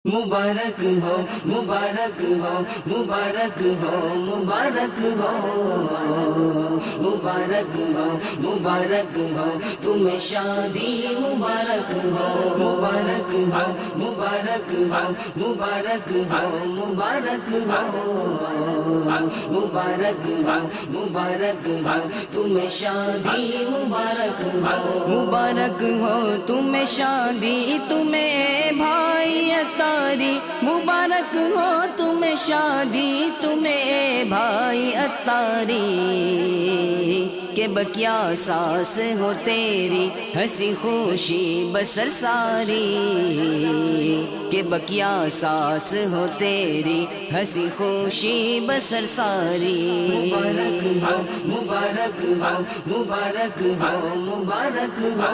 मुबारक हो मुबारक हो मुबारक हो मुबारक हो मुबारक हो मुबारक हो तुम्हें शादी मुबारक हो मुबारक हो मुबारक हो मुबारक हो मुबारक हो मुबारक हो मुबारक हो तुम्हें शादी मुबारक हो मुबारक हो तुम्हें शादी तुम्हें भाई अतारी मुबारक हो तुम्हें शादी तुम्हें भाई अतारी के बकिया सांस हो तेरी हंसी खुशी बसर सारी के बकिया सांस हो तेरी हंसी खुशी बसर सारी मुबारक हो मुबारक हो मुबारक हो मुबारक हो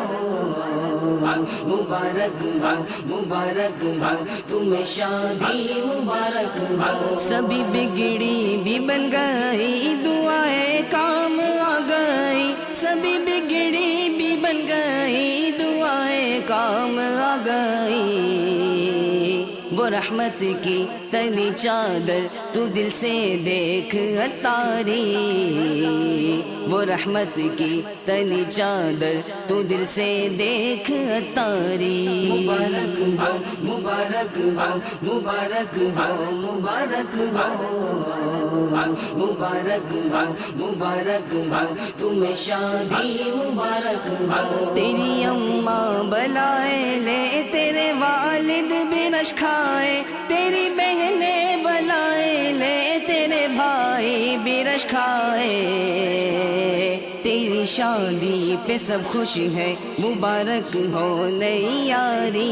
मुबारक हो मुबारक हो तुम्हें शादी मुबारक हो सभी बिगड़ी भी बन गई दुआएं काम आ गई सभी बिगड़ी भी बन गई दुआएं काम आ गई वो रहमत की तनी चादर तू दिल से देख अतारी वो रहमत की तनी चादर तू दिल से देख अतारी मुबारक हो मुबारक हो मुबारक हो मुबारक हो मुबारक हो मुबारक हो तुम्हें शादी मुबारक हो तेरी अम्मा बलाए ले तेरे वालिद भी नश खाए तेरी बहनें बलाए ले तेरे भाई भी रश खाए तेरी शादी पे सब खुश है मुबारक हो नई यारी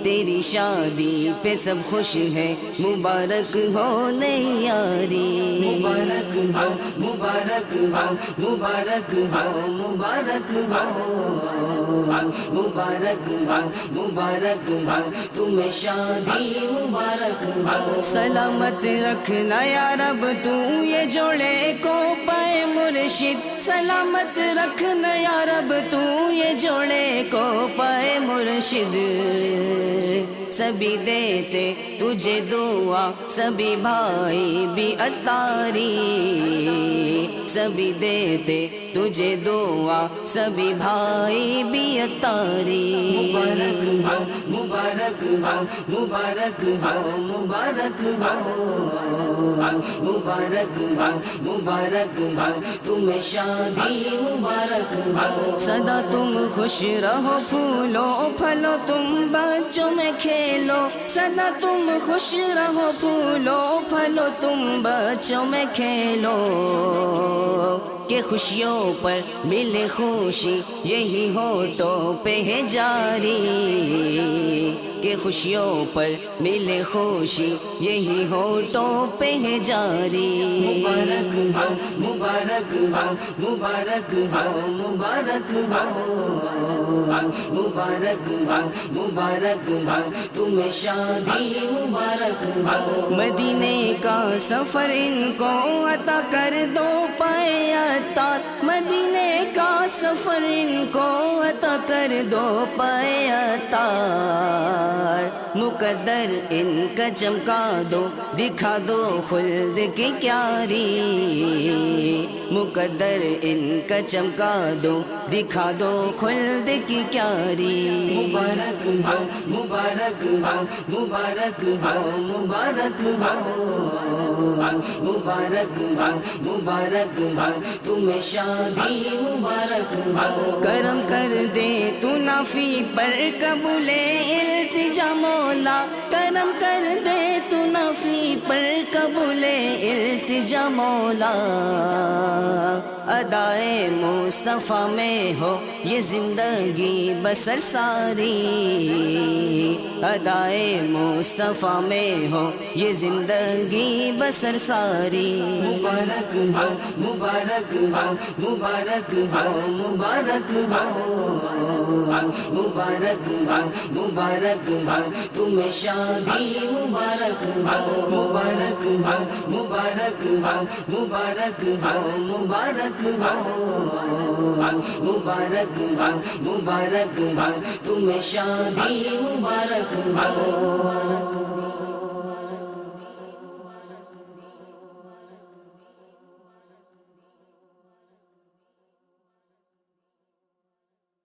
तेरी शादी पे सब खुश है मुबारक हो नई यारी मुबारक हो मुबारक हो मुबारक हो मुबारक हो मुबारक हो मुबारक हो तुम्हें शादी मुबारक हो सलामत रखना या रब तू ये जोड़े को पाए मुर्शिद सलामत रखना या रब तू ये जोड़े को पाए मुर्शिद सभी देते तुझे दुआ सभी भाई भी अतारी सभी देते तुझे दुआ सभी भाई भी अतारी मुबारक हो मुबारक हो मुबारक हो मुबारक हो मुबारक हो मुबारक हो तुम्हें शादी मुबारक हो सदा तुम खुश रहो फूलो फलो तुम बच्चों में खेलो सदा तुम खुश रहो फूलो फलो तुम बच्चों में खेलो के खुशियों पर मिले खुशी यही होठों पे है जारी के खुशियों पर मिले खुशी यही होठों पे है जारी मुबारक हो मुबारक हो मुबारक हो मुबारक हो मुबारक हो मुबारक हो तुम्हें शादी मुबारक हो मदीने का सफर इनको अता कर दो पाए अतार मदीने का सफर इनको अता कर दो पाए अतार मुकद्दर इनका चमका दो दिखा दो खुल्द की क्यारी मुकद्दर इनका चमका दो दिखा दो खुल्द की क्यारी मुबारक हो मुबारक हो मुबारक हो मुबारक हो मुबारक हो मुबारक हो तुम्हें शादी मुबारक हो करम कर दे तू नाफी पर कबूले इल्तिजा मौला करम कर दे तू नाफी पर कबूले इल्तिजा मौला अदाए मुस्तफ़ा में हो ये जिंदगी बसर सारी अदाए मुस्तफ़ा में हो ये जिंदगी बसर सारी मुबारक हो मुबारक हो मुबारक हो मुबारक हो मुबारक हो मुबारक हो तुम्हें शादी मुबारक हो मुबारक हो मुबारक हो मुबारक हो मुबारक हो मुबारक हो मुबारक हो तुम्हें शादी मुबारक ہو